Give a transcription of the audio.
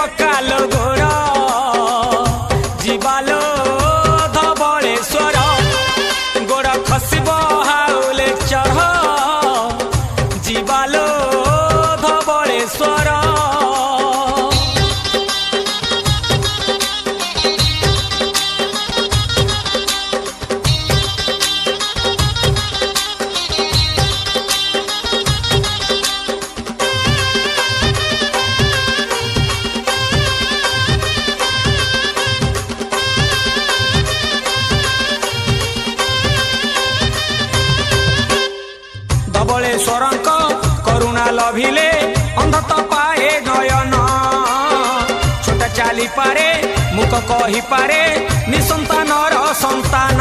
पकालो गोड़ जीवालो धवलेश्वर गोड़ खसब हाउले चढ़ जीवालो धवलेश्वर। धवलेश्वरंक करुणा लभिले अंध तो पाए नयन छोटा चाली पारे मुख कही पारे निसंतानर संतान।